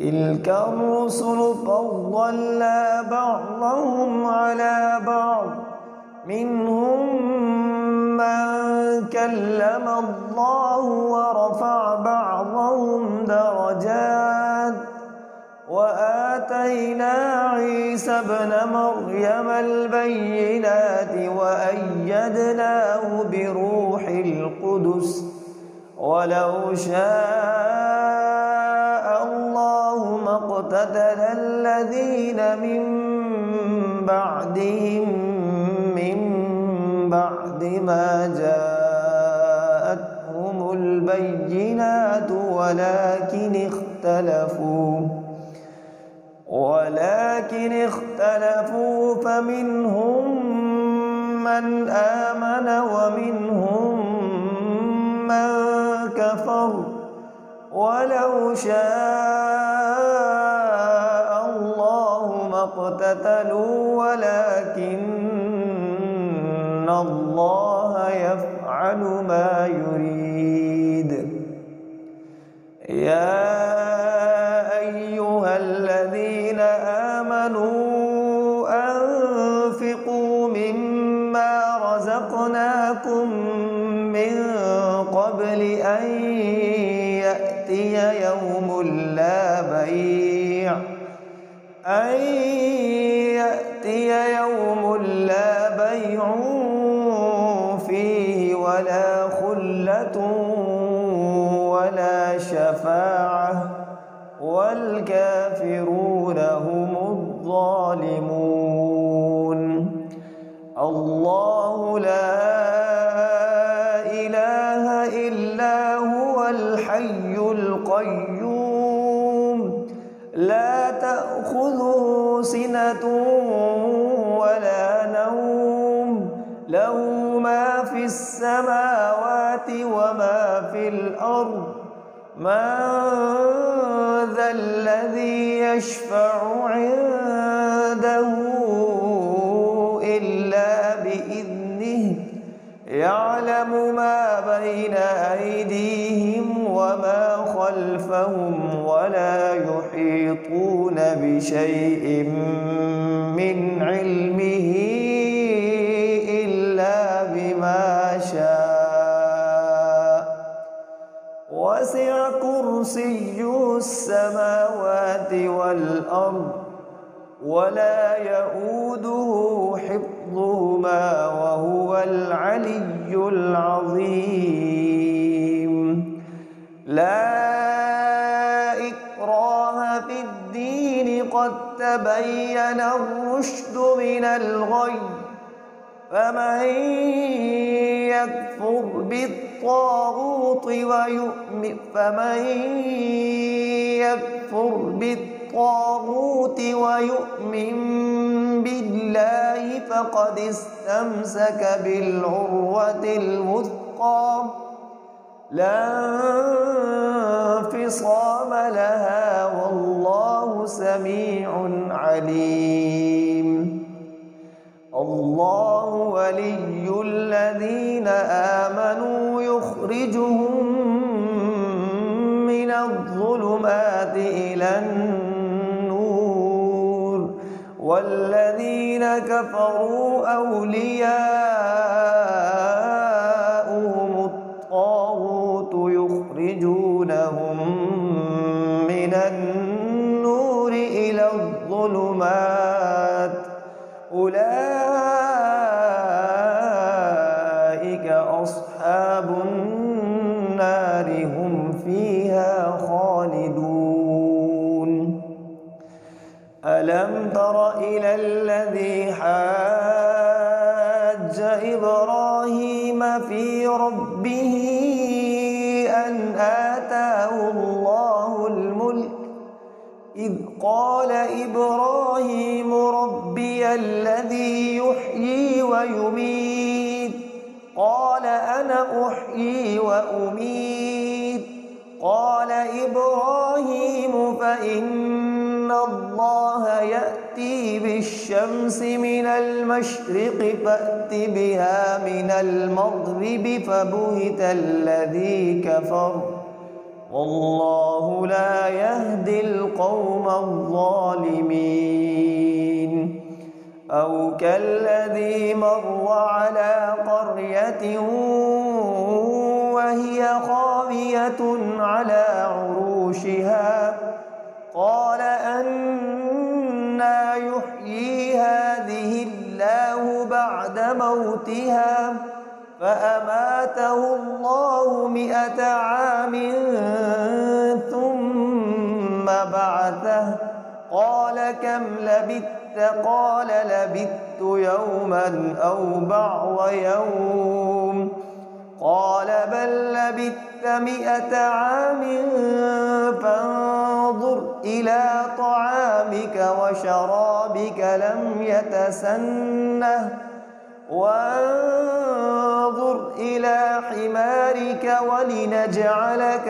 تلك الرسل فضلنا بعضهم على بعض منهم من كلم الله ورفع بعضهم درجات وآتينا عيسى ابن مريم البينات وأيدناه بروح القدس ولو شاء الله ما اقتتل الذين من بعدهم من بعد ما جاءتهم البينات ولكن اختلفوا فمنهم من آمن ومنهم من كفر ولو شاء الله ما اقتتلوا ولكن الله يفعل ما يريد. يا أيها الذين آمنوا أنفقوا مما رزقناكم من قبل أن يأتي يوم لا بيع فيه ولا خلة ولا شفاعة والكافرون هم الظالمون. الله لا إله إلا هو الحي القيوم لا تأخذه سنة ولا نوم له ما في السماوات وما في الأرض من ذا الذي يشفع عنده إلا بإذنه يعلم ما بين أيديهم وما خلفهم ولا يحيطون بشيء من علمه إلا بما شاء وسع كرسيه السماوات والأرض ولا يؤوده حفظهما وهو العلي العظيم. لا إكراه في الدين قد تبين الرشد من الغي فمن يكفر بالطاغوت ويؤمن بالله فقد استمسك بالعروة الوثقى لا انفصام لها والله سميع عليم. الله ولي الذين آمنوا يخرجهم من الظلمات إلى النور والذين كفروا أولياؤهم الطاغوت يخرجونهم من النور إلى الظلمات أولئك أصحاب النار هم فيها خالدون. ألم تر إلى الذي حاج إبراهيم في ربه أن آتاه الله الملك إذ قال إبراهيم ربي الذي يحيي ويميت قال أنا أحيي وأميت قال إبراهيم فإن الله يأتي بالشمس من المشرق فأت بها من المغرب فبهت الذي كفر والله لا يهدي القوم الظالمين. أو كالذي مر على قرية وهي خاوية على عروشها قال أنى يحيي هذه الله بعد موتها فأماته الله 100 عام ثم بعثه قال كم لبثت قال لبثت يوما أو بعض يوم قال بل لبثت 100 عام فانظر إلى طعامك وشرابك لم يتسنه وانظر إلى حمارك ولنجعلك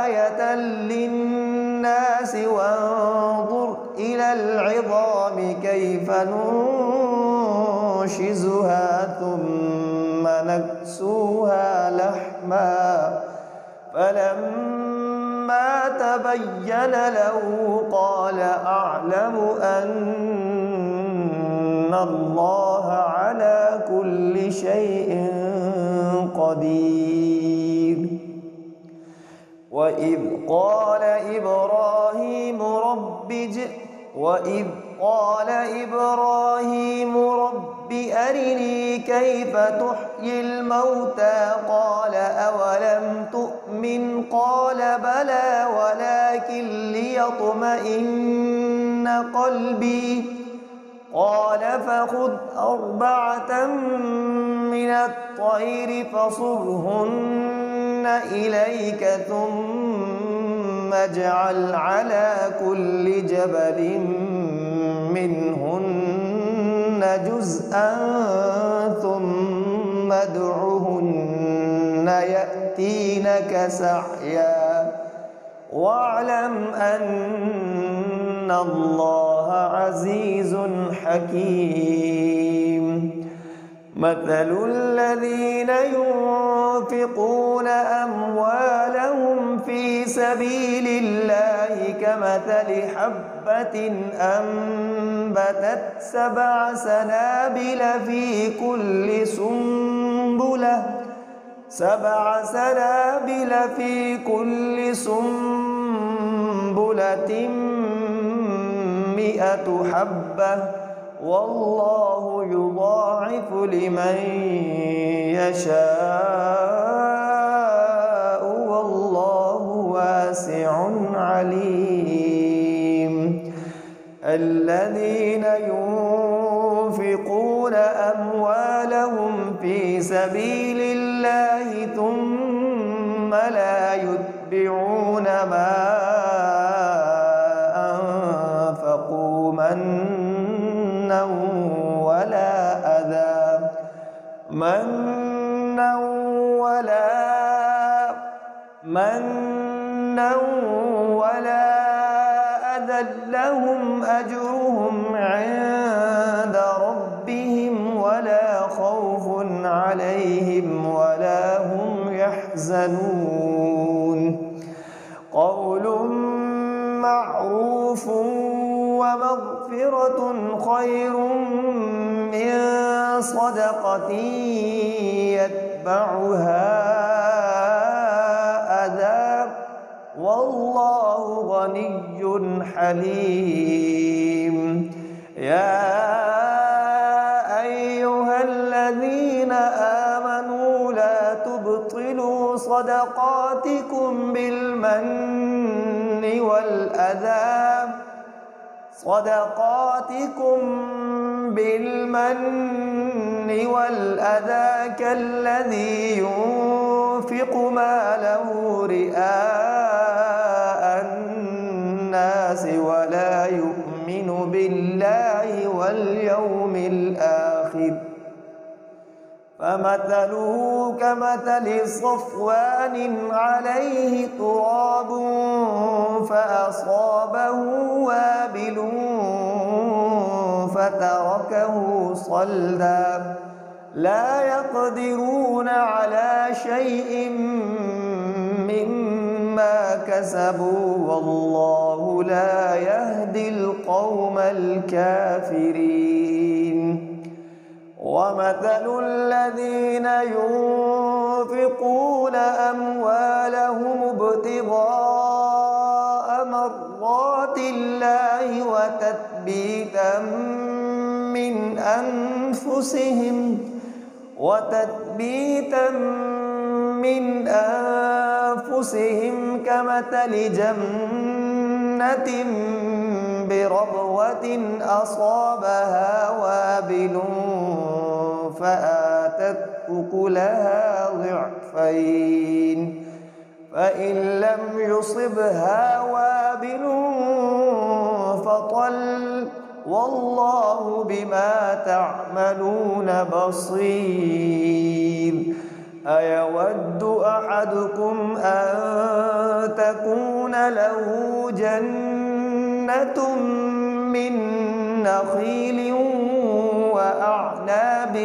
آية للناس وانظر إلى العظام كيف ننشزها ثم نكسوها لحما فلما تبين له قال أعلم أن الله على كل شيء قدير. وإذ قال إبراهيم رب أرني كيف تحيي الموتى قال أولم تؤمن قال بلى ولكن ليطمئن قلبي قال فخذ 4 من الطير فصرهن إليك ثم اجعل على كل جبل منهن جزءا ثم ادعهن يأتينك سعيا واعلم أن الله عزيز حكيم. مثل الذين ينفقون أموالهم في سبيل الله كمثل حبة أنبتت 7 سنابل في كل سنبلة 100 حبة والله يضاعف لمن يشاء والله واسع عليم. الذين ينفقون أموالهم في سبيل الله ثم لا يتبعون ما أنفقوا منا ولا أذى لهم أجرهم عند ربهم ولا خوف عليهم ولا هم يحزنون. قول معروف ومغفرة خير من صدقة يتبعها أذى والله غني حليم. يا أيها الذين آمنوا لا تبطلوا صدقاتكم بالمن والأذى كالذي ينفق ماله رئاء الناس ولا يؤمن بالله واليوم الآخر فمثله كمثل صفوان عليه تراب فأصابه وابل فتركه صلدا لا يقدرون على شيء مما ما كسبوا والله لا يهدي القوم الكافرين. ومثل الذين ينفقون أموالهم ابتغاء مرضات الله وتثبيتا من أنفسهم كمثل جنة بربوة أصابها وابل فآتت أكلها ضعفين فإن لم يصبها وابل فطل والله بما تعملون بصير. أيود أحدكم أن تكون له جنة من نخيل وأعناب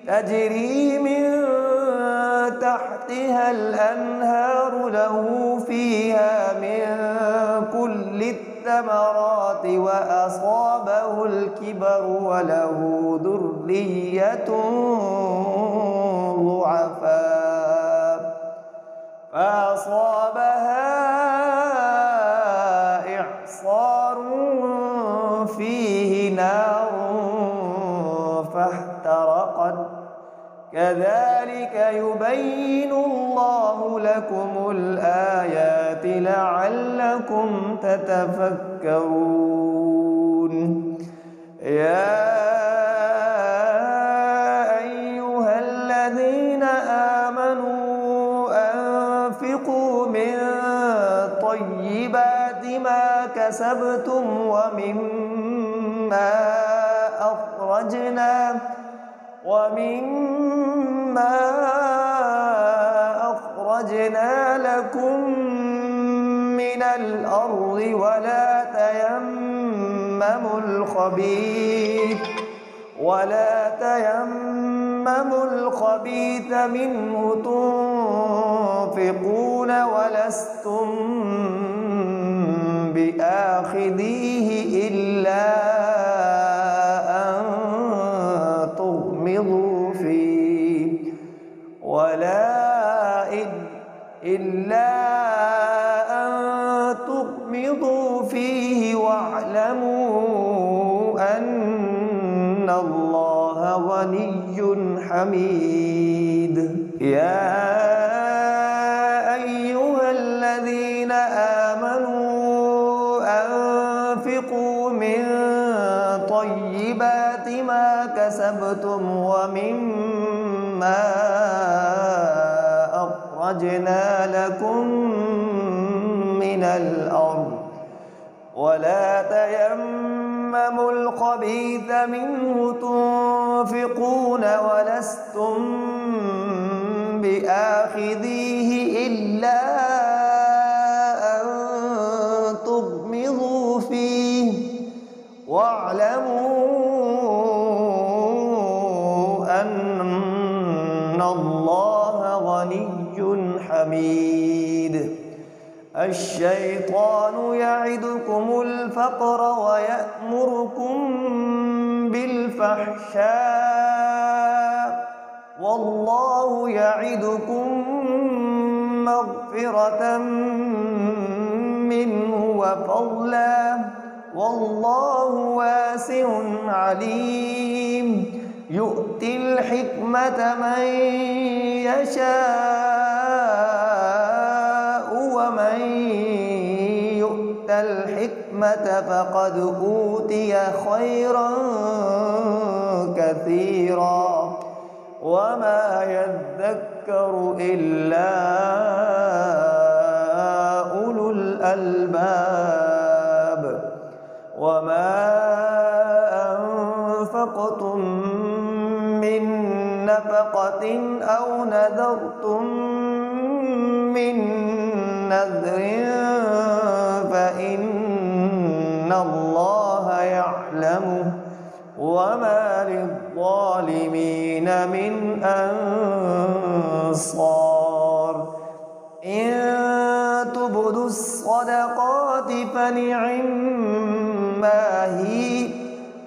تجري من تحتها الأنهار له فيها من كل الثمرات وأصابه الكبر وله ذرية ضعفاء فأصابها إعصار فيه نار فاحترقت. كذلك يبين الله لكم الآيات لعلكم تتفكرون. يا أيها الذين آمنوا أنفقوا من طيبات ما كسبتم ومما أخرجنا لكم من الأرض ولا تيمموا الخبيث منه تنفقون ولستم بآخذيه إلا أن تغمضوا فيه واعلموا أن الله غني حميد. يا أيها الذين آمنوا أنفقوا من طيبات ما كسبتم ومما أخرجنا لكم من الأرض ولا تيمموا الخبيث منه تنفقون ولستم بآخذيه إلا أن تغمضوا فيه واعلموا أن الله غني حميد. الشيطان يعدكم الفقر ويأمركم بالفحشاء والله يعدكم مغفرة منه وفضلا والله واسع عليم. يؤتي الحكمة من يشاء ومن يؤت الحكمة فقد أوتي خيرا كثيرا وما يذكر إلا أولو الألباب. وما أنفقتم من نفقة أو نذرتم من نذر فإن الله يعلمه وما للظالمين من أنصار. الصدقات فنعما هي،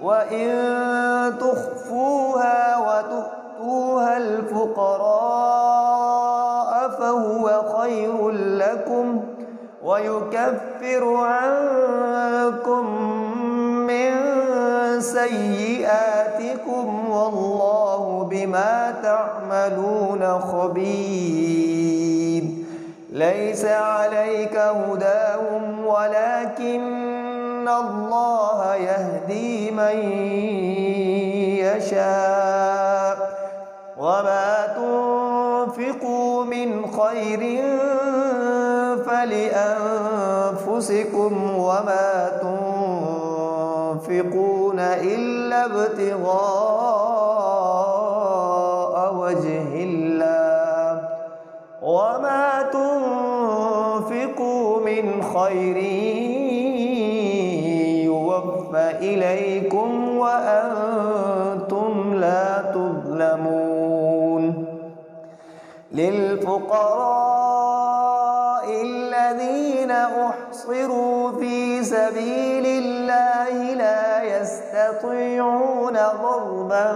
وإن تخفوها وتؤتوها الفقراء فهو خير لكم ويكفر عنكم من سيئاتكم والله بما تعملون خبير. ليس عليك هداهم ولكن الله يهدي من يشاء، وما تنفقوا من خير فلأنفسكم وما تنفقون إلا ابتغاء وجه الله، وما تنفقوا من خير يوفى إليكم وأنتم لا تظلمون. للفقراء الذين أحصروا في سبيل الله لا يستطيعون ضربا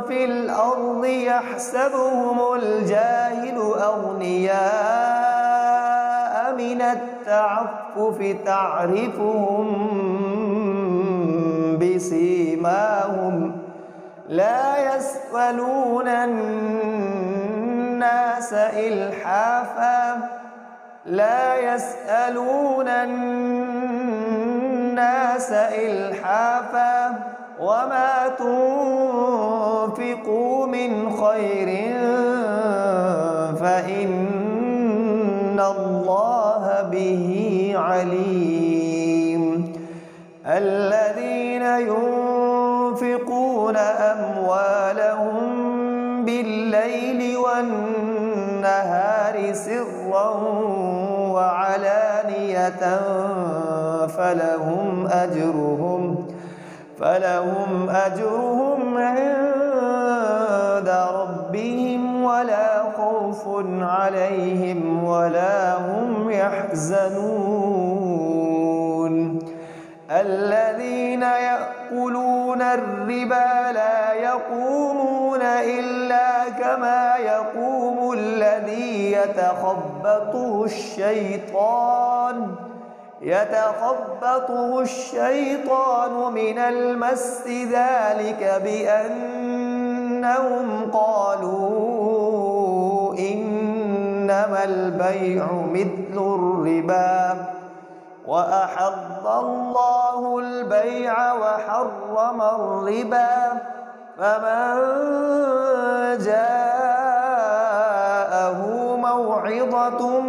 في الأرض يحسبهم الجاهل أغنياء من التعفف تعرفهم بسيماهم لا يسألون الناس إلحافا وما تنفقوا من خير فإن الله به عليم. الذين ينفقون أموالهم بالليل والنهار سرا وعلانية فلهم أجرهم عند ربهم ولا خوف عليهم ولا هم يحزنون. الذين يأكلون الربا لا يقومون إلا كما يقوم الذي يتخبطه الشيطان من المس، ذلك بأنهم قالوا إنما البيع مثل الربا وأحل الله البيع وحرم الربا، فمن جاءه موعظة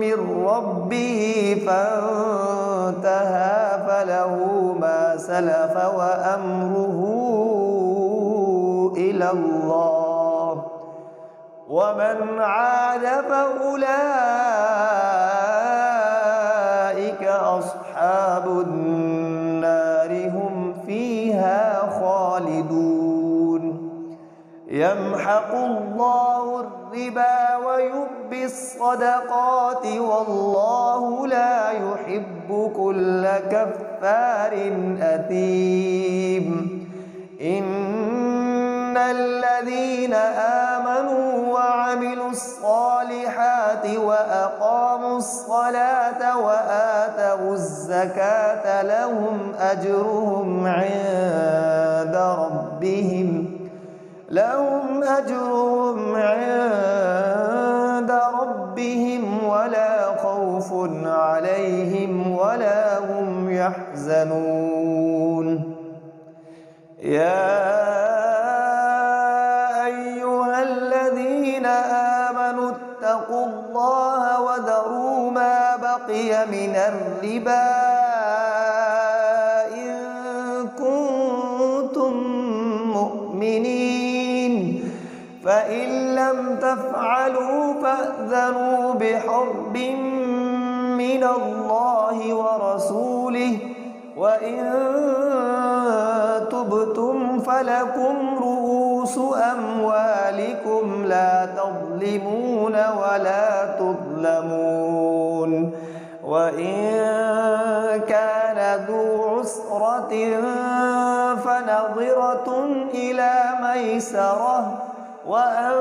من ربه فانتهى فله ما سلف وأمره إلى الله، ومن عاد فأولئك أصحاب النار هم فيها خالدون. يمحق الله الربا ويربي الصدقات والله لا يحب كل كفار أثيم. إن الذين آمنوا وعملوا الصالحات وأقاموا الصلاة وآتوا الزكاة لهم أجرهم عند ربهم ولا خوف عليهم ولا هم يحزنون. يا أيها الذين آمنوا اتقوا الله وذروا ما بقي من الربا إن كنتم مؤمنين، فإن لم تفعلوا فأذنوا بحرب من الله ورسوله وإن تبتم فلكم رؤوس أموالكم لا تظلمون ولا تظلمون. وإن كان ذو عسرة فنظرة إلى ميسرة وأن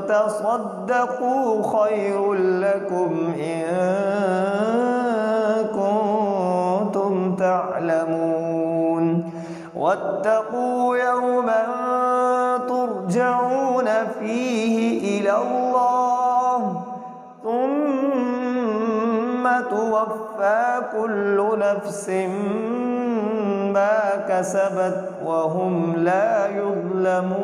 تصدقوا خير لكم إن كنتم تعلمون. واتقوا يوما ترجعون فيه إلى الله ثم توفى كل نفس ما كسبت وهم لا يظلمون.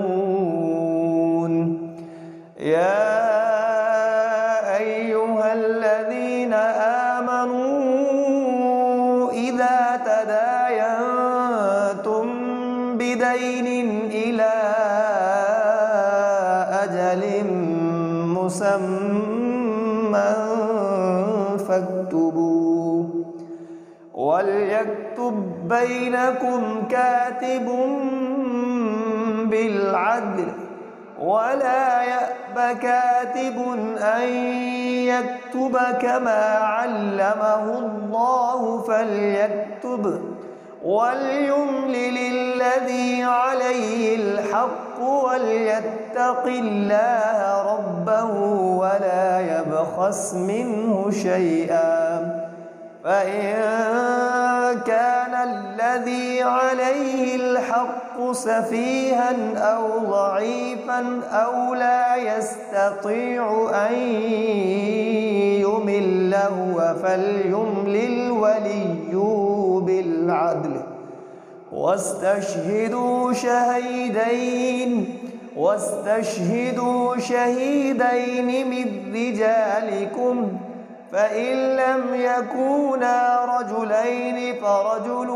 يا أيها الذين آمنوا إذا تداينتم بدين إلى أجل مسمى فاكتبوه وليكتب بينكم كاتب بالعدل ولا يأب كاتب أن يكتب كما علمه الله فليكتب وليملل الذي عليه الحق وليتق الله ربه ولا يبخس منه شيئا. فإن كان الذي عليه الحق سفيها أو ضعيفا أو لا يستطيع أن يمل هو فليملل وليه بالعدل واستشهدوا شهيدين من رجالكم فإن لم يكونا رجلين فرجل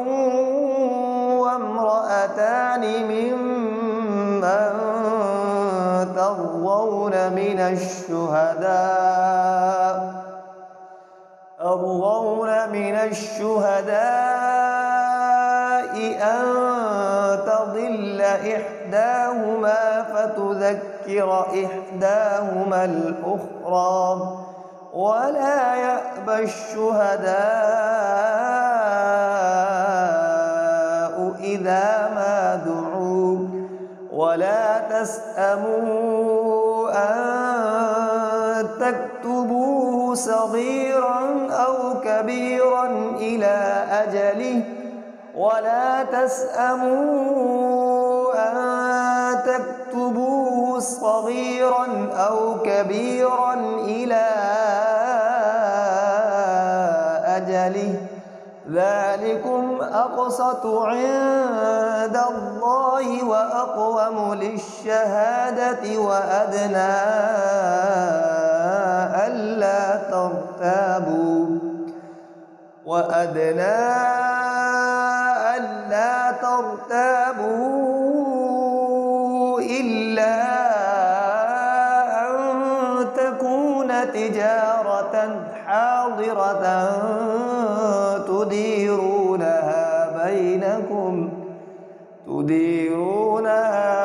وامرأتان ممن ترضون من الشهداء أن تضل إحداهما فتذكر إحداهما الأخرى ولا يأبى الشهداء إذا ما دعوا ولا تسأموا أن تكتبوه صغيرا أو كبيرا إلى أجله ولا تسأموا أن تكتبوه صغيرا أو كبيرا إلى أجله ذلكم أقسط عند الله وأقوم للشهادة وأدنى ألا ترتابوا إلا أن تكون تجارة حاضرة تديرونها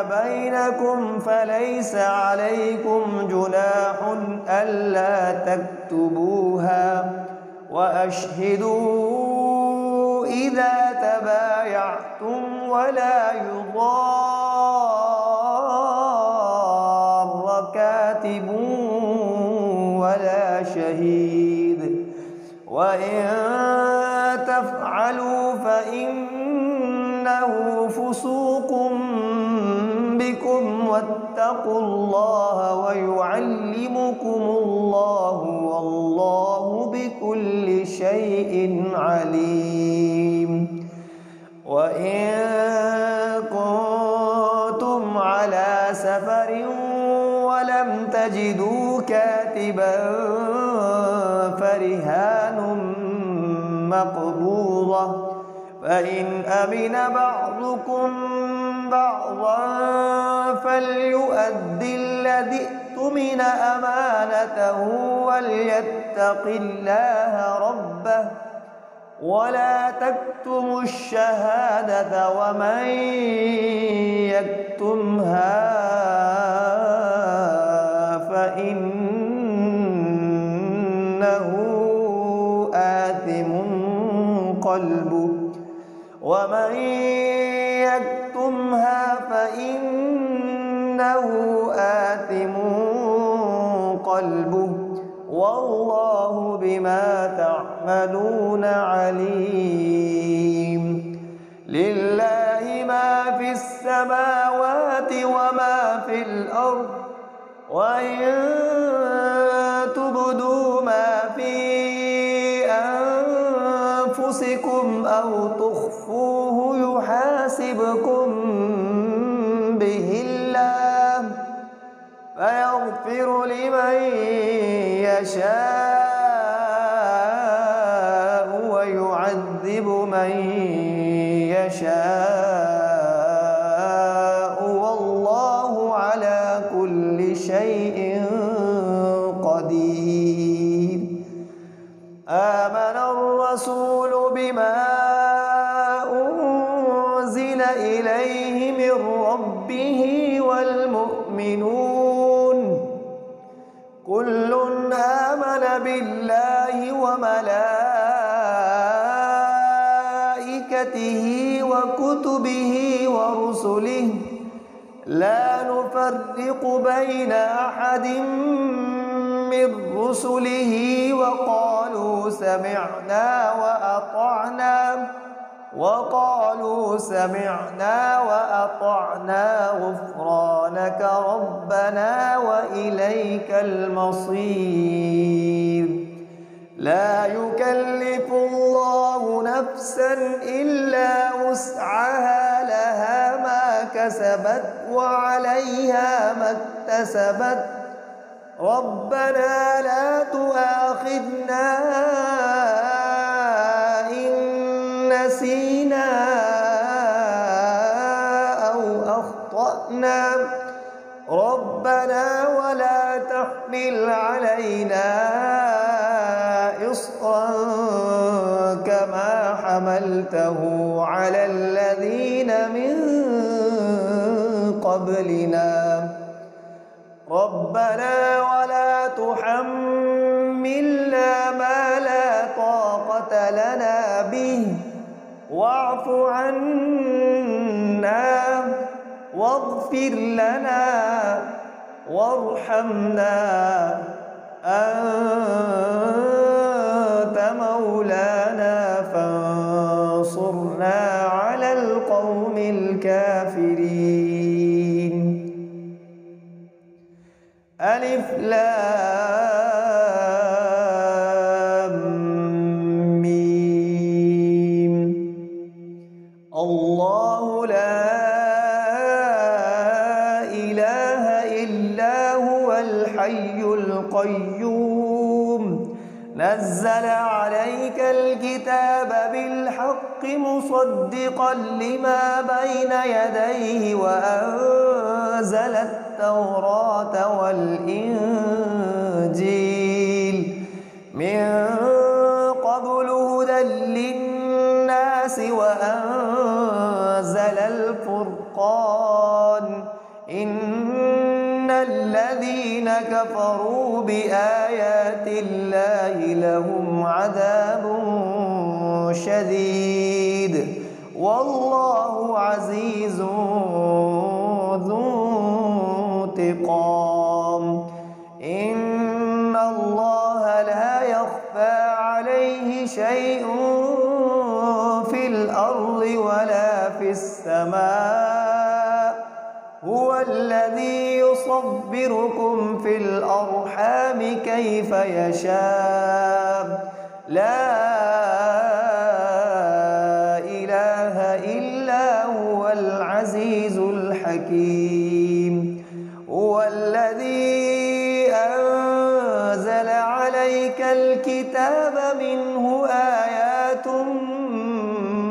بينكم فليس عليكم جناح ألا تكتبوها وأشهدوا إذا تبايعتم ولا يضار كاتب ولا شهيد وإن تفعلوا فإنه فسوق بكم واتقوا الله ويعلمكم الله والله بكل شيء عليم. وإن كنتم على سفر ولم تجدوا كاتبا فرهان مقبوضة فإن أمن بعضكم بعضا فليؤدي الذي اؤتمن أمانته وليتق الله ربه ولا تكتموا الشهادة ومن يكتمها فإنه آثم قلبه والله بما تعملون عليم. لله ما في السماوات وما في الأرض وإن تبدوا ما في أنفسكم أو تخفوه يحاسبكم به الله فيغفر لمن يشاء ويعذب من يشاء والله على كل شيء قدير. آمن الرسول بما أنزل إليه من ربه والمؤمنون كل آمن بالله وملائكته وكتبه ورسله لا نفرق بين أحد من رسله وقالوا سمعنا وأطعنا غفرانك ربنا وإليك المصير. لا يكلف الله نفسا إلا وسعها لها ما كسبت وعليها ما اكتسبت ربنا لا تؤاخذنا إن نسينا أو أخطأنا ربنا ولا تحمل علينا إصرا كما حملته على الذين من قبلنا ربنا ولا تحملنا ما لا طاقة لنا به واعف عنا واغفر لنا وارحمنا أنت مولانا فانصرنا على القوم الكافرين. ألف لام ميم الله لا إله إلا هو الحي القيوم نزل عليك الكتاب بالحق مصدقا لما بين يديه وأنزل التوراة والإنجيل من قبل هدى للناس وأنزل الفرقان إن الذين كفروا بآيات الله لهم عذاب شديد والله عزيز ذو انتقام. إن الله لا يخفى عليه شيء في الأرض ولا في السماء هو الذي يصبركم في الأرحام كيف يشاء لا إله إلا هو العزيز الحكيم. هو الذي أنزل عليك الكتاب منه آيات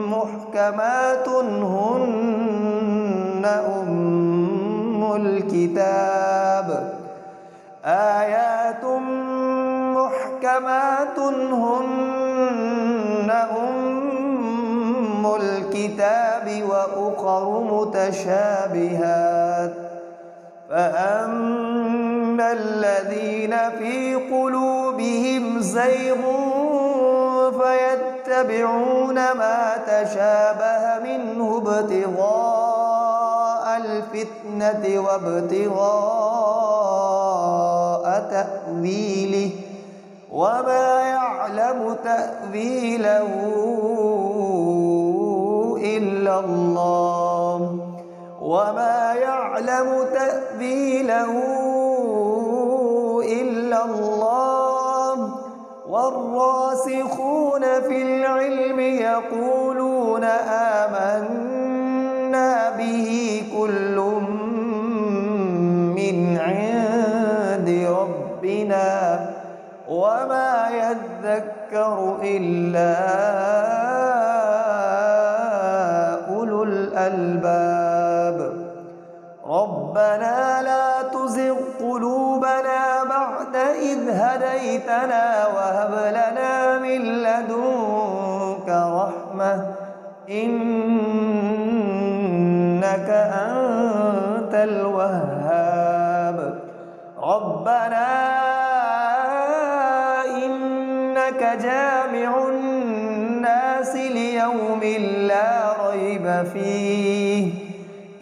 محكمات هن أم الكتاب آيات محكمات هن أم الكتاب وأخر متشابهات فأما الذين في قلوبهم زيغ فيتبعون ما تشابه منه ابتغاء الفتنة وابتغاء تأويله وما يعلم تأويله إلا الله والراسخون في العلم يقولون آمنا به كل من عند ربنا وما يذكر إلا أولو الألباب ربنا لا تزغ قلوبنا بعد إذ هديتنا وهب لنا من لدنك رحمة إنك أنت الوهاب ربنا إنك جامع الناس ليوم لا ريب فيه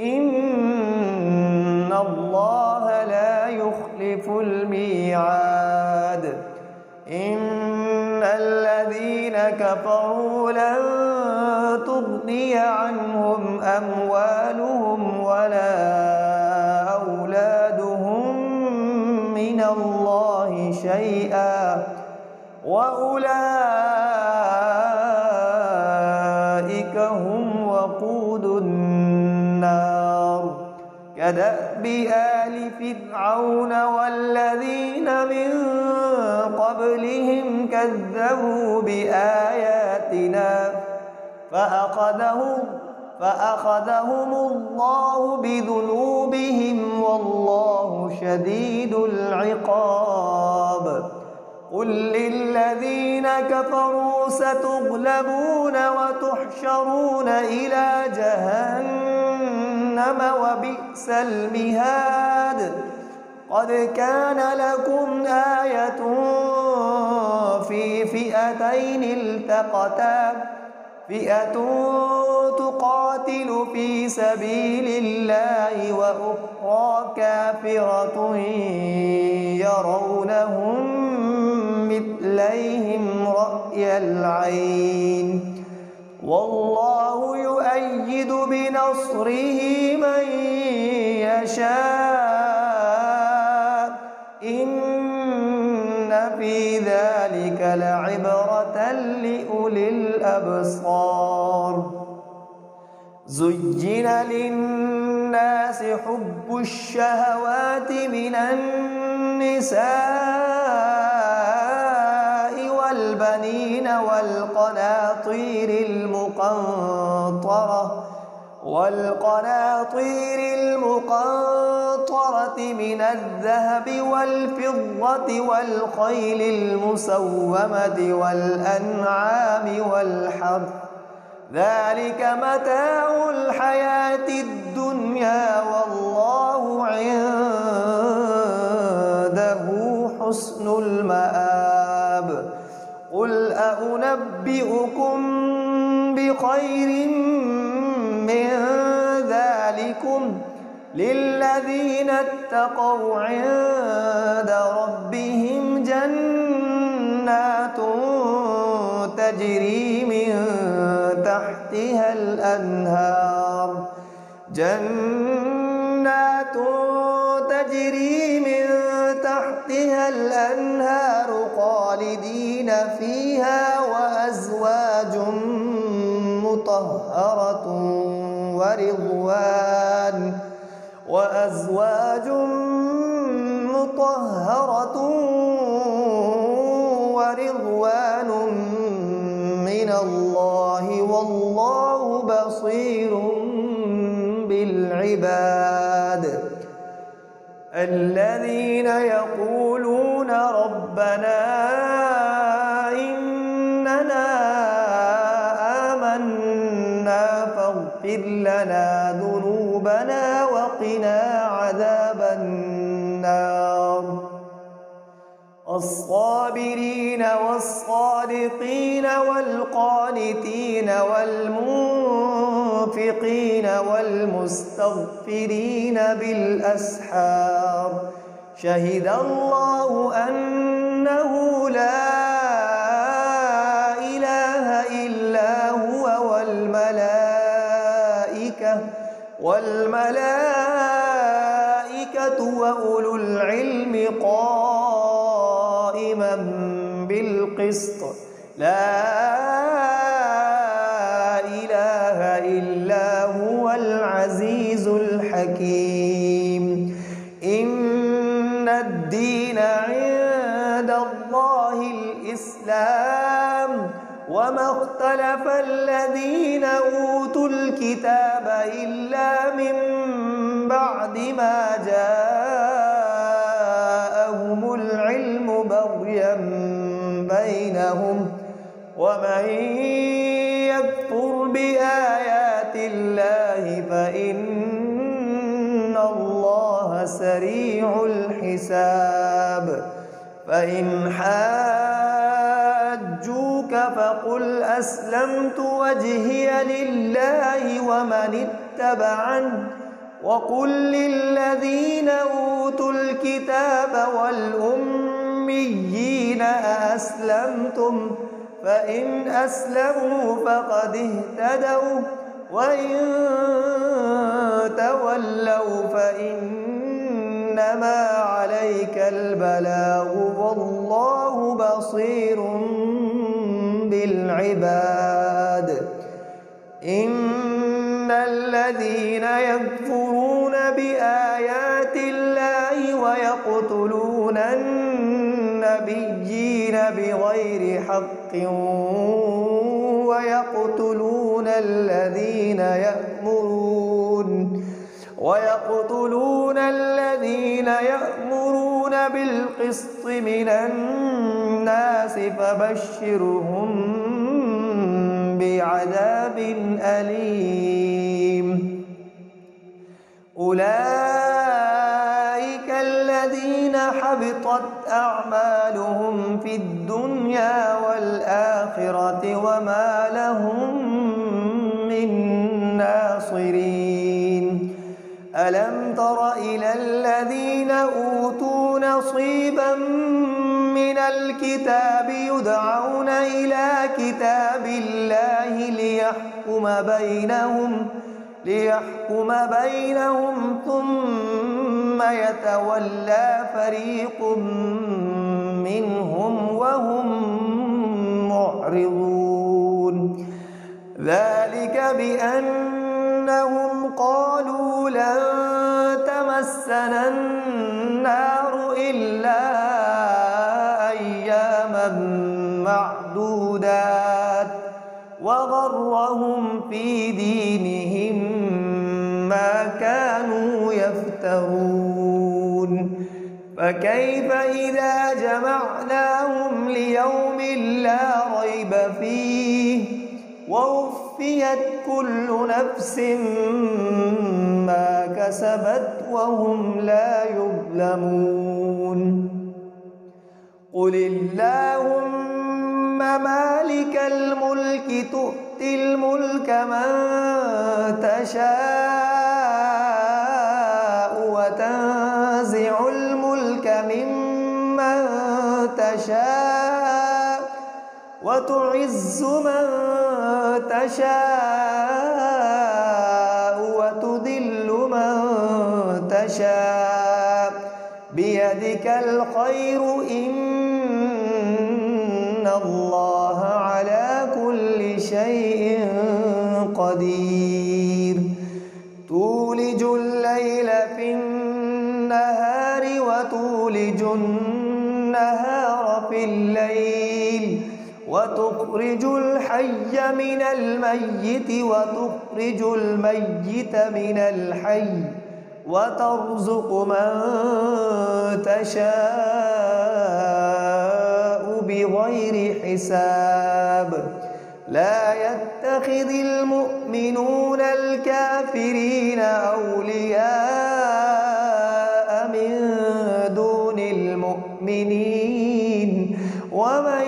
إن الله لا يخلف الميعاد إن الذين كفروا لن تغني عنهم أموالهم ولا أولادهم من الله شيئا وأولئك هم وقود النار كدأب آل فرعون والذين من قبلهم كذبوا بآياتنا فأخذهم الله بذنوبهم والله شديد العقاب قل للذين كفروا ستغلبون وتحشرون إلى جهنم وبئس المهاد قد كان لكم آية في فئتين التقتا فئة تقاتل في سبيل الله وأخرى كافرة يرونهم مثليهم رأي العين والله يؤيد بنصره من يشاء إن في ذلك لعبرة لأولي الأبصار زين للناس حب الشهوات من النساء والبنين والقناطير المقنطرة من الذهب والفضة والخيل المسومة والأنعام والحرث ذلك متاع الحياة الدنيا والله عنده حسن المآب قل أنبئكم بخير من ذلكم للذين اتقوا عند ربهم جنات تجري من تحتها الأنهار خالدين فيها وأزواج مطهرة ورضوان من الله والله بصير بالعباد الذين يقولون ربنا إننا واغفر لنا ذنوبنا وقنا عذاب النار. الصابرين والصادقين والقانتين والمنفقين والمستغفرين بالأسحار. شهد الله أنه لا إله إلا هو والملائكة وأولو العلم قائما بالقسط. لا إله إلا هو العزيز الحكيم. إن الدين عند الله الإسلام وما اختلف الذين أوتوا الكتاب إلا من بعد ما جاءهم العلم بغيا بينهم. ومن يكفر بآيات الله فإن الله سريع الحساب. فإن حاجوك فقل أسلمت وجهي لله ومن اتبعني وقل للذين أوتوا الكتاب والأميين أأسلمتم فإن أسلموا فقد اهتدوا وإن تولوا فإنما عليك البلاغ والله بصير بالعباد. إن الذين يكفرون بآيات الله ويقتلون النبيين بغير حق ويقتلون الذين يأمرون بالقسط من الناس فبشرهم بعذاب أليم. أولئك الذين حبطت أعمالهم في الدنيا والآخرة وما لهم من ناصرين. ألم تر إلى الذين أوتوا نصيبا من الكتاب يدعون إلى كتاب الله ليحكم بينهم ثم يتولى فريق منهم وهم معرضون. ذلك بأنهم قالوا لن تمسنا النار إلا أياما معدودات وغرهم في دينهم ما كانوا يفترون. فكيف إذا جمعناهم ليوم لا ريب فيه ووفيت كل نفس ما كسبت وهم لا يظلمون. قل اللهم مالك الملك تؤتي الملك من تشاء وتنزع الملك ممن تشاء وتعز من تشاء وتذل من تشاء بيدك الخير إن الله على كل شيء قدير. تولج الليل في النهار وتولج النهار في الليل وتخرج الحي من الميت وتخرج الميت من الحي وترزق من تشاء بغير حساب. لا يتخذ يتخذ المؤمنون الكافرين أولياء من دون المؤمنين ومن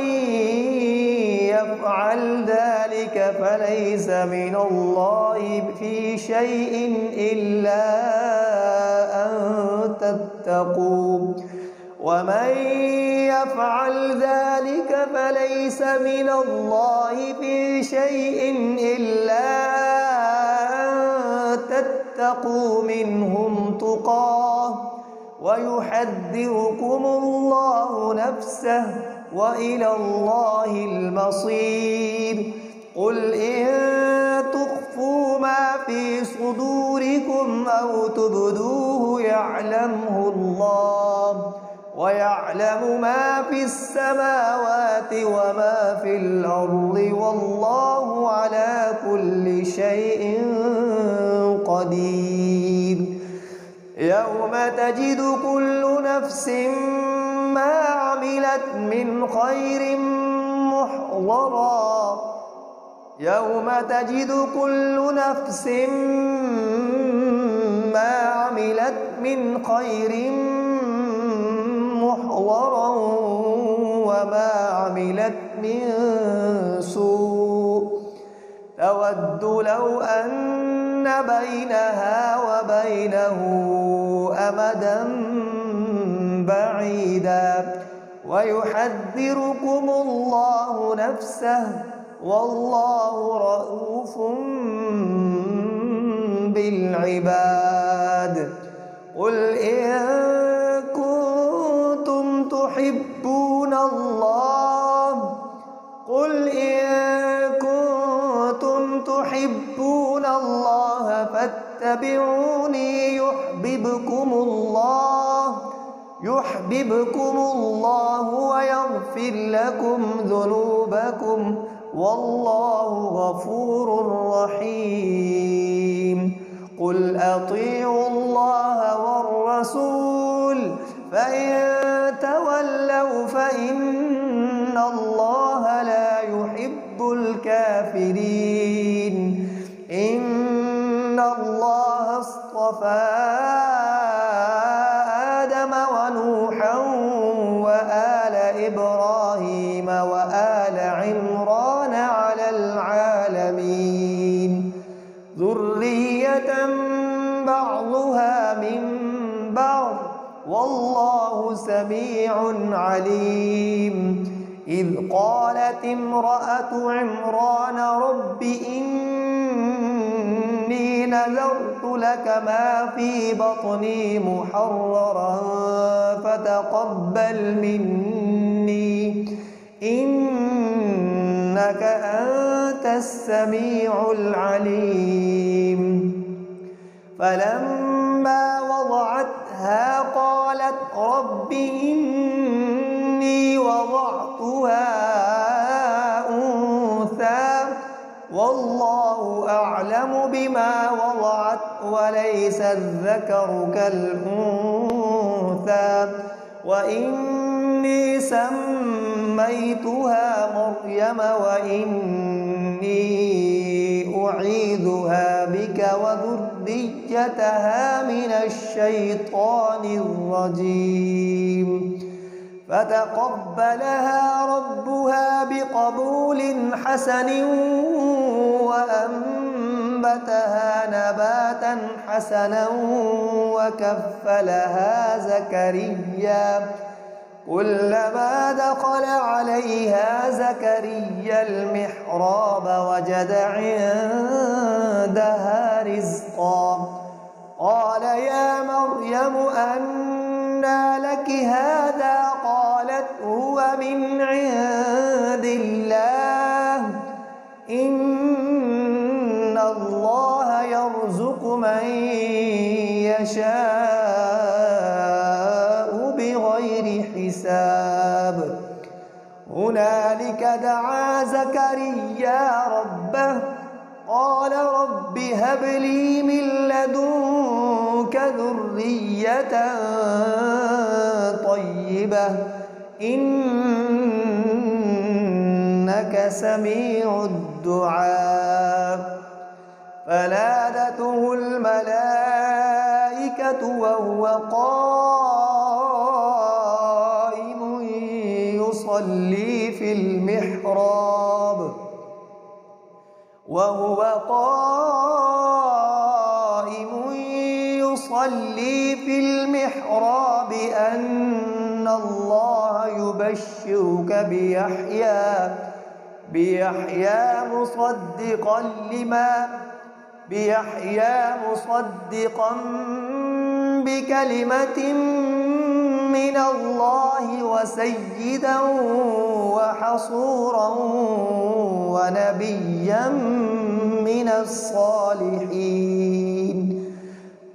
يفعل ذلك فليس من الله في شيء إلا أن تتقوا ومن يفعل ذلك فليس من الله في شيء إلا أن تتقوا منهم تقاه ويحذركم الله نفسه وإلى الله المصير. قل إن تخفوا ما في صدوركم أو تبدوه يعلمه الله ويعلم ما في السماوات وما في الأرض والله على كل شيء قدير. يوم تجد كل نفس ما عملت من خير محضرا يوم تجد كل نفس ما عملت من خير محضرا وما عملت من سوء تود لو أن بينها وبينه أمدا بعيدا ويحذركم الله نفسه والله رؤوف بالعباد. قل إن كنتم تحبون الله فاتبعوني يحببكم الله ويغفر لكم ذنوبكم والله غفور رحيم. قل أطيعوا الله والرسول فإن تولوا فإن الله لا يحب الكافرين. إن الله اصطفى آدم ونوحا وآل إبراهيم وآل عمران على العالمين ذرية بعضها من بعض والله سميع عليم. إذ قالت امرأة عمران رب إني نذرت لك ما في بطني محررا فتقبل مني إنك أنت السميع العليم. فلما وضعتها قالت رب إني وضعتها أنثى والله أعلم بما وضعت وليس الذكر كالأنثى وإني سميتها مريم وإني أعيذها بك وذريتها من الشيطان الرجيم. فتقبلها ربها بقبول حسن وأنبتها نباتا حسنا وكفلها زكريا. كلما دخل عليها زكريا المحراب وجد عندها رزقا قال يا مريم أنى لك هذا قالت هو من عند الله إن الله يرزق من يشاء بغير حساب. هنالك دعا زكريا ربه قال رب هب لي من لدنك ذرية طيبة إنك سميع الدعاء. الدعاء فنادته الملائكة وهو قائم يصلي في المحراب أن الله يبشرك بيحيى مصدقا بكلمة من الله وسيدا وحصورا ونبيا من الصالحين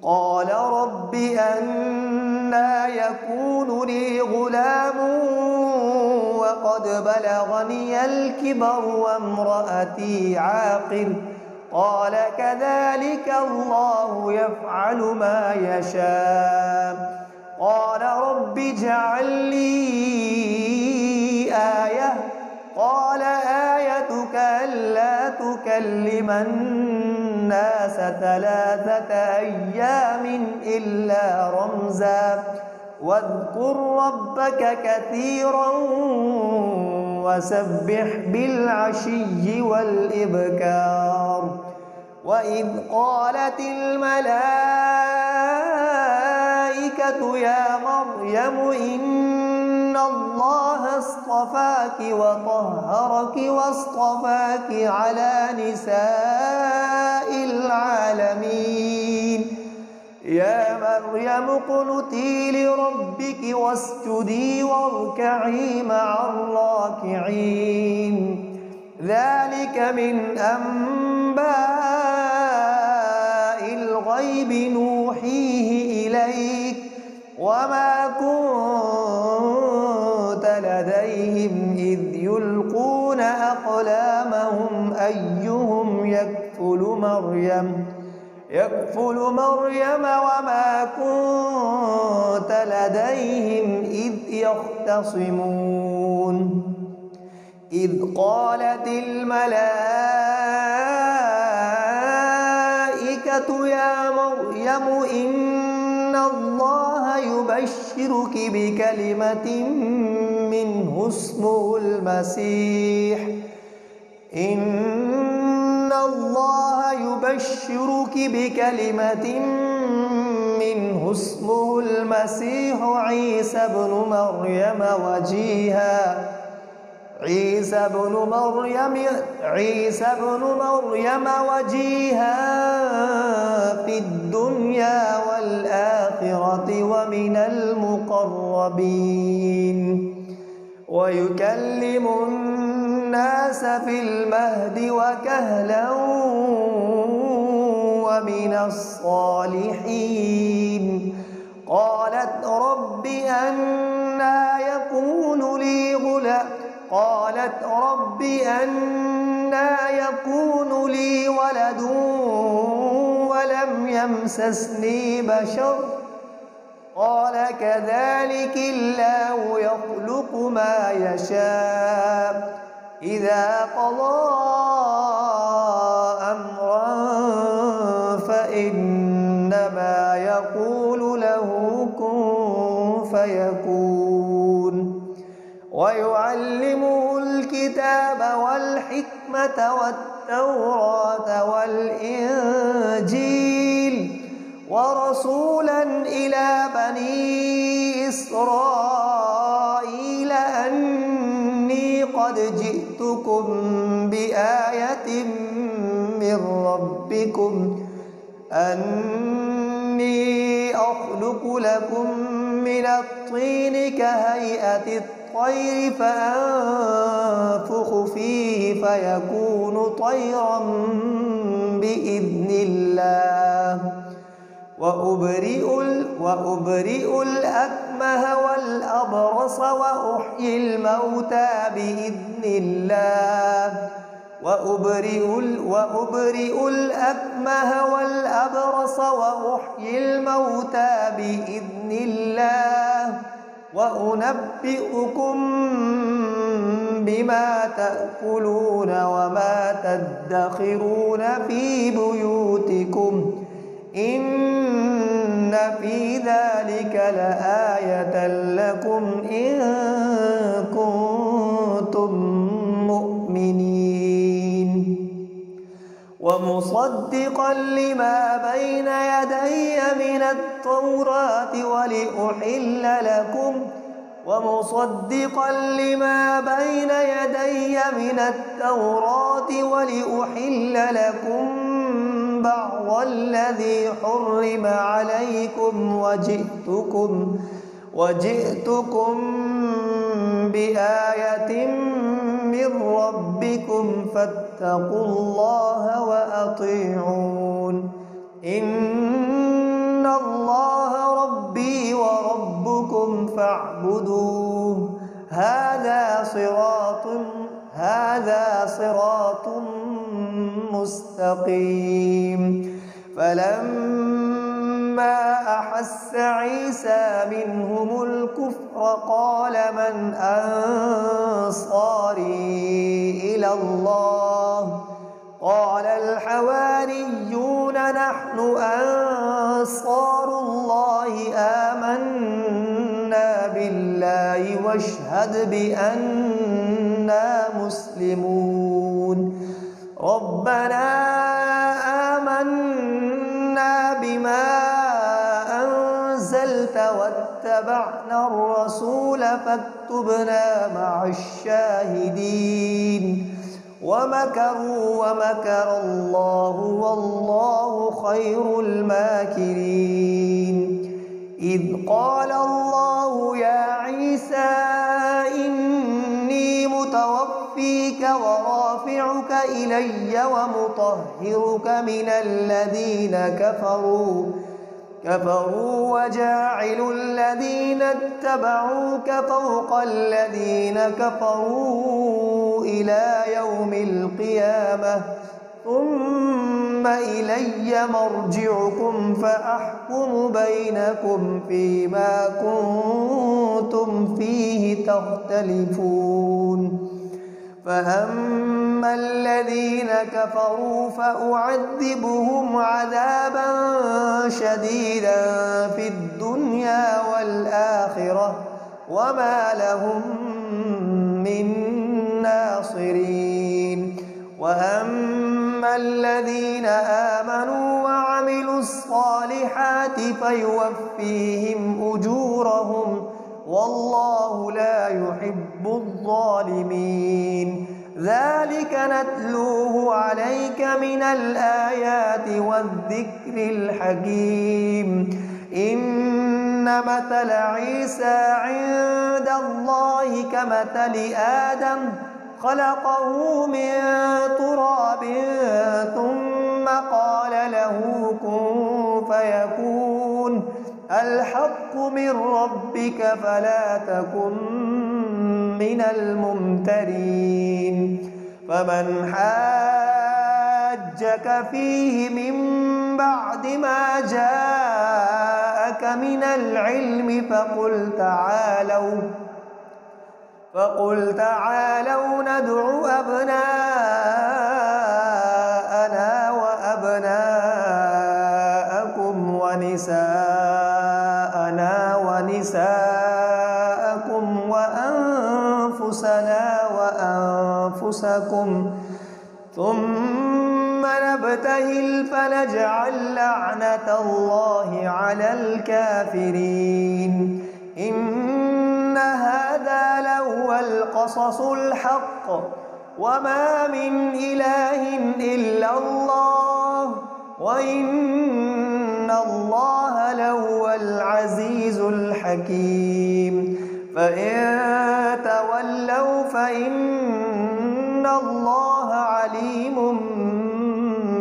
قال رب أنى يكون لي غلام وقد بلغني الكبر وامرأتي عاقر قال كذلك الله يفعل ما يشاء قال رب اجعل لي آية قال آيتك ألا تكلم الناس 3 أيام إلا رمزا واذكر ربك كثيرا وسبح بالعشي والإبكار وإذ قالت الملائكة يا مريم إن الله اصطفاك وطهرك واصطفاك على نساء العالمين يا مريم اقنتي لربك واسجدي واركعي مع الراكعين ذلك من أنباء الغيب نوحيه إليك وما كنت لديهم إذ يلقون أقلامهم أيهم يكفل مريم وما كنت لديهم إذ يختصمون إذ قالت الملائكة يا مريم إن الله يبشرك بكلمة منه اسمه المسيح إن الله يبشرك بكلمة منه اسمه المسيح عيسى بن مريم وجيها في الدنيا والآخرة ومن المقربين ويكلم الناس في المهد وكهلا ومن الصالحين قالت رب أنى يكون لي ولد ولم يمسسني بشر قال كذلك الله يخلق ما يشاء إذا قضى أمرا فإنما يقول له كن فيكون ويعلمه الكتاب والحكمة والتوراة والإنجيل ورسولا إلى بني إسرائيل أني قد جئتكم بآية من ربكم أني أخلق لكم من الطين كهيئة الطير فأنفخ فيه فيكون طيرا بإذن الله وأبرئ الأكمه والأبرص وأحيي الموتى بإذن الله وأبرئ الأكمه والأبرص وأحيي الموتى بإذن الله وأنبئكم بما تأكلون وما تدخرون في بيوتكم إن في ذلك لآية لكم إن كنتم مؤمنين ومصدقا لما بين يدي من التوراة ولأحل لكم بعض الذي حرم عليكم وجئتكم بآية من ربكم فاتقوا الله وأطيعون إن الله ربي وربكم فاعبدوه هذا صراط مستقيم فلما أحس عيسى منهم الكفر قال من أنصاري إلى الله قال الحواريون نحن أنصار الله آمنا بالله واشهد بأننا مسلمون ربنا آمنا بما أنزلت واتبعنا الرسول فاكتبنا مع الشاهدين ومكروا ومكر الله والله خير الماكرين إذ قال الله يا عيسى إني متوفيك ورافعك إلي ومطهرك من الذين كفروا وجاعل الذين اتبعوك فوق الذين كفروا إلى يوم القيامة ثم إلي مرجعكم فأحكم بينكم فيما كنتم فيه تختلفون فأما الذين كفروا فأعذبهم عذابا شديدا في الدنيا والآخرة وما لهم من ناصرين وأما الذين آمنوا وعملوا الصالحات فيوفيهم أجورهم والله لا يحب الظالمين ذلك نتلوه عليك من الآيات والذكر الحكيم إن مثل عيسى عند الله كمثل آدم خلقه من تراب ثم قال له كن فيكون الحق من ربك فلا تكن من الممترين فمن حاجك فيه من بعد ما جاءك من العلم فقل تعالوا ندع أبناءنا وأبناءكم ونساءنا ونساءكم وأنفسنا وأنفسكم ثم نبتهل فنجعل لعنة الله على الكافرين إن هذا لهو القصص الحق وما من إله إلا الله وإن الله لهو العزيز الحكيم فإن تولوا فإن الله عليم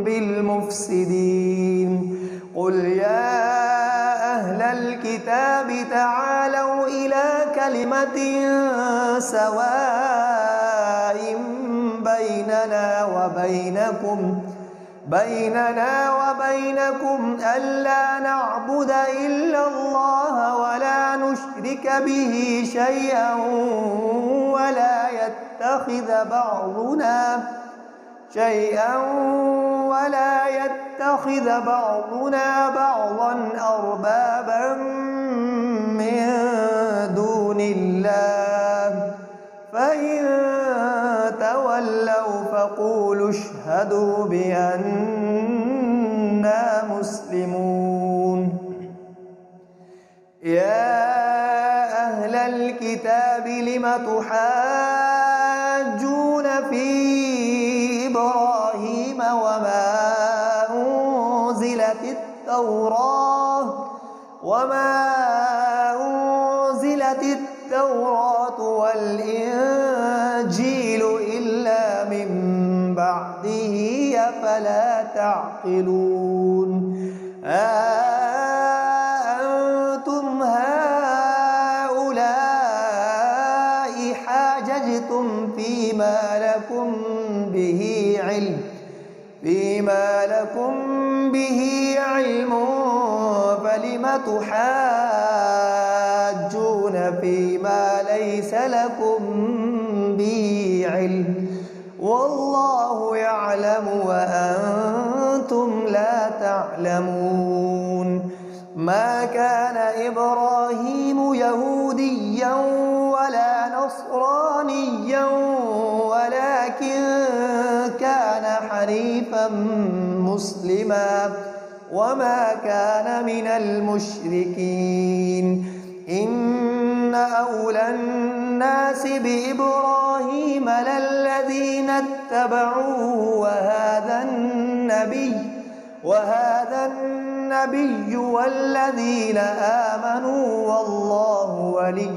بالمفسدين قل يا أهل الكتاب تعالوا إلى كلمة سواء بيننا وبينكم ألا نعبد إلا الله ولا نشرك به شيئا ولا يتخذ بعضنا بعضا أربابا من دون الله فإن تولوا فقولوا اشهدوا بأننا مسلمون. يا أهل الكتاب لم تحاجون في إبراهيم وما أنزلت التوراة والإنجيل إلا من بعده أفلا تعقلون. أنتم هؤلاء حاججتم فيما لكم به علم فلم تحاجون فيما ليس لكم به علم والله يعلم وأنتم لا تعلمون. ما كان إبراهيم يهوديا ولا نصرانيا ولكن كان حنيفا مسلما وما كان من المشركين. إن أولى الناس بإبراهيم للذين اتبعوه وهذا النبي والذين آمنوا والله ولي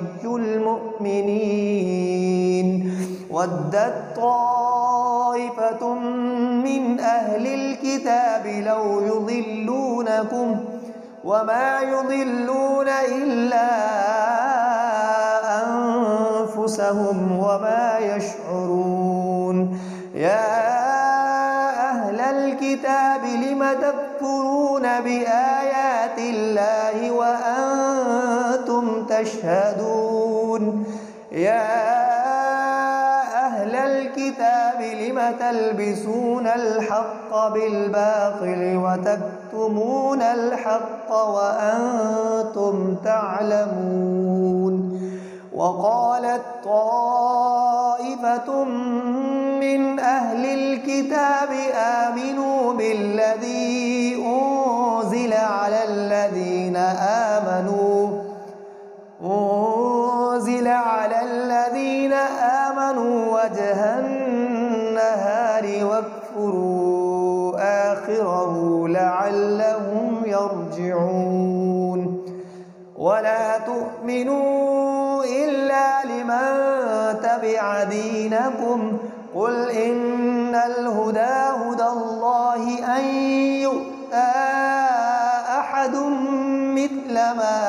المؤمنين. ودت طائفة من أهل الكتاب لو يضلونكم وما يضلون إلا أنفسهم وما يشعرون. يا أهل الكتاب لم تكفرون بآيات الله وأنتم تشهدون. يا أهل الكتاب لم تلبسون الحق بالباطل وتكتمون الحق وأنتم تعلمون. وقالت طائفة من أهل الكتاب آمنوا بالذي أنزل على الذين آمنوا وجه النهار واكفروا آخره لعلهم يرجعون. ولا تؤمنوا إلا لمن تبع دينكم قل إن الهدى هدى الله أن يؤتى أحد مثل ما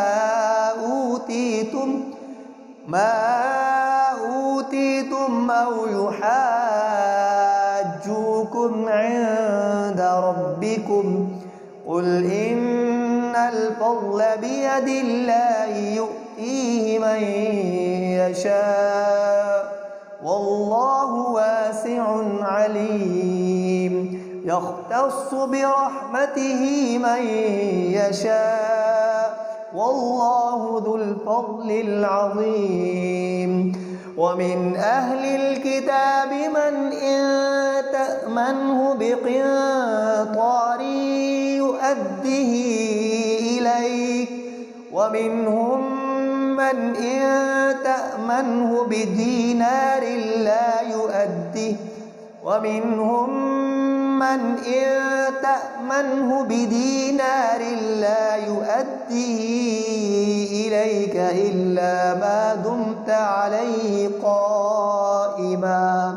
أوتيتم أو يحاجوكم عند ربكم قل إن الفضل بيد الله يؤتيه من يشاء والله واسع عليم. يختص برحمته من يشاء والله ذو الفضل العظيم. ومن أهل الكتاب من إن تأمنه بقنطار يؤده إليك ومنهم من إن تأمنه بدينار لا يؤده ومنهم من إن تأمنه بدينار لا يؤديه إليك إلا ما دمت عليه قائما.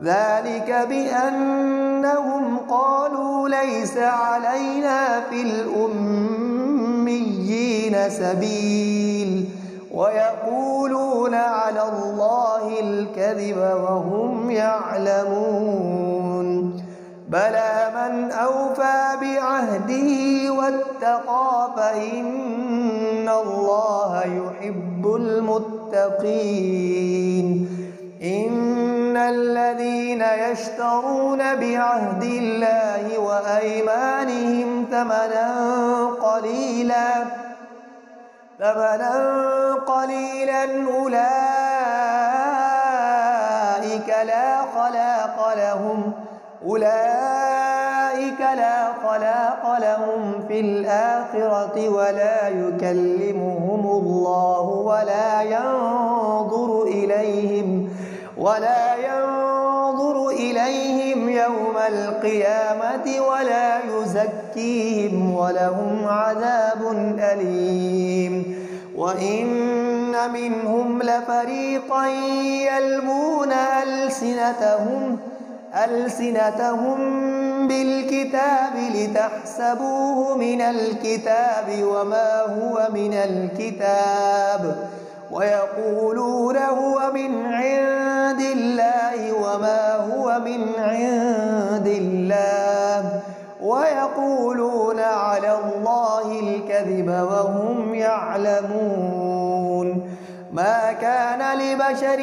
ذلك بأنهم قالوا ليس علينا في الأميين سبيل ويقولون على الله الكذب وهم يعلمون. بلى من أوفى بعهده واتقى فإن الله يحب المتقين إن الذين يشترون بعهد الله وأيمانهم ثمنا قليلا أولئك لا خلاق لهم في الآخرة ولا يكلمهم الله ولا ينظر إليهم يوم القيامة ولا يزكيهم ولهم عذاب أليم وإن منهم لفريقا يلمون ألسنتهم بالكتاب لتحسبوه من الكتاب وما هو من الكتاب ويقولون هو من عند الله وما هو من عند الله ويقولون على الله الكذب وهم يعلمون ما كان لبشر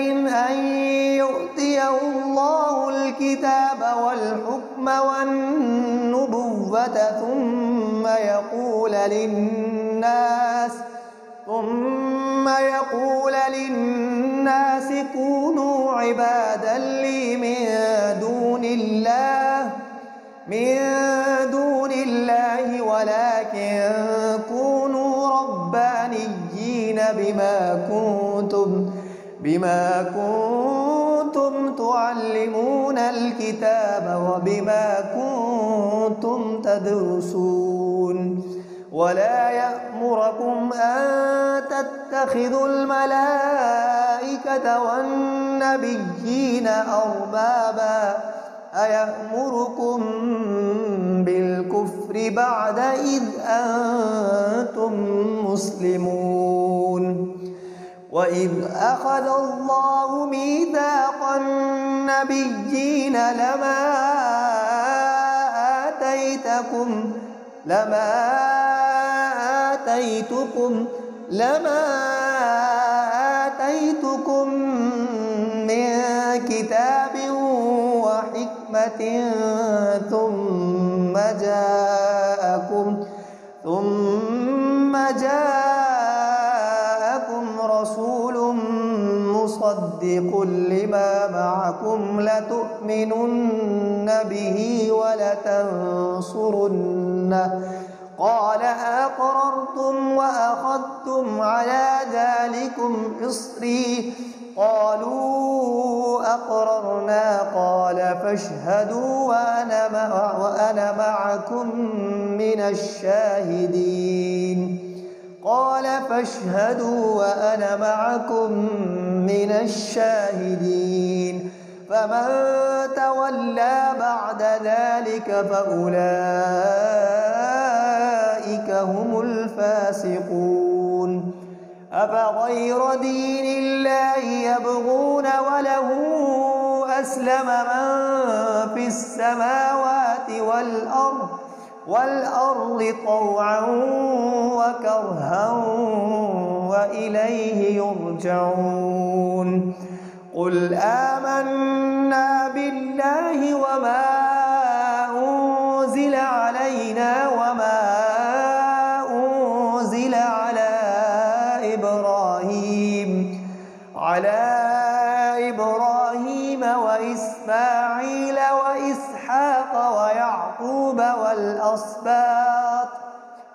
أن يؤتيه الله الكتاب والحكم والنبوة ثم يقول للناس كونوا عبادا لي من دون الله ولكن كونوا ربانيين بما كنتم تعلمون الكتاب وبما كنتم تدرسون ولا يأمركم أن تتخذوا الملائكة والنبيين أربابا أيأمركم بالكفر بعد إذ أنتم مسلمون وإذ أخذ الله ميثاق النبيين لما آتيتكم من كتاب وحكمة ثم جاءكم رسول مصدق لما معكم لتؤمنن به ولتنصرنه قال أقررتم وأخذتم على ذلكم إصري قالوا أقررنا قال فاشهدوا وأنا معكم من الشاهدين فمن تولى بعد ذلك فأولئك هم الفاسقون أفغير دين الله يبغون وله أسلم من في السماوات والأرض طوعا وكرها وإليه يرجعون قل آمنا بالله وما أنزل علينا وما أنزل على إبراهيم وإسماعيل وإسحاق ويعقوب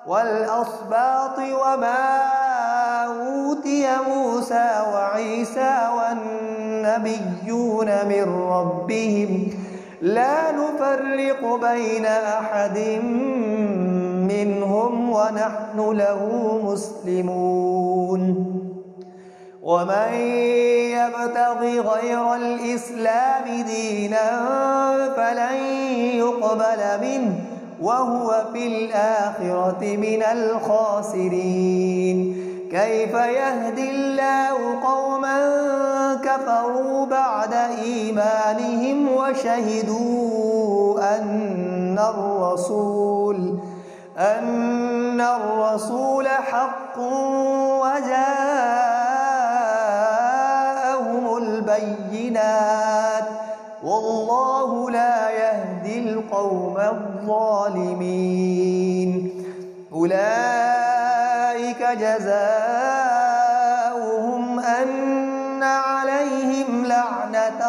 والأسباط وما أوتي موسى وعيسى والنبيون من ربهم لا نفرق بين أحد منهم ونحن له مسلمون ومن يبتغ غير الإسلام دينا فلن يقبل منه وهو في الآخرة من الخاسرين كيف يهدي الله قوما كفروا بعد إيمانهم وشهدوا أن الرسول حق وجاءهم البينات والله لا يهدي القوم الظالمين. أولئك جزاؤهم أن عليهم لعنة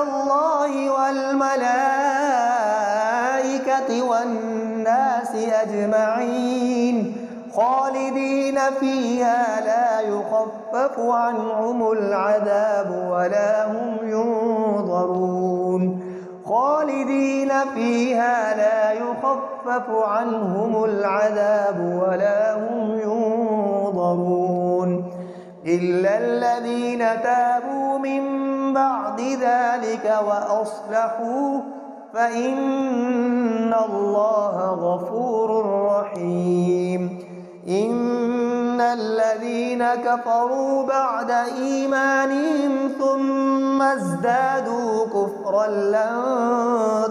الله والملائكة والناس أجمعين خالدين فيها لا يخفف عنهم العذاب ولا هم ينظرون. خالدين فيها لا يخفف عنهم العذاب ولا هم ينظرون إلا الذين تابوا من بعد ذلك وأصلحوا فإن الله غفور رحيم. إن الذين كفروا بعد إيمانهم ثم ازدادوا كفرا لن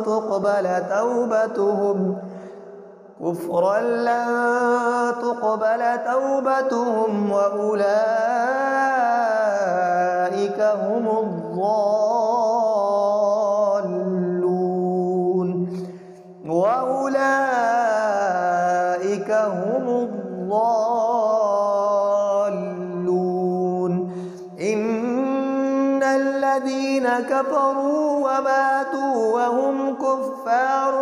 تقبل توبتهم وأولئك هم الضالون. إن الذين كفروا وماتوا وهم كفار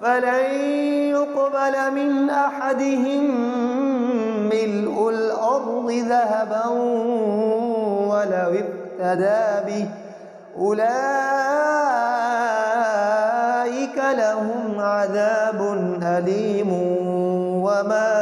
فلن يقبل من أحدهم ملء الأرض ذهبا ولو افتدى به أولئك لهم عذاب أليم وما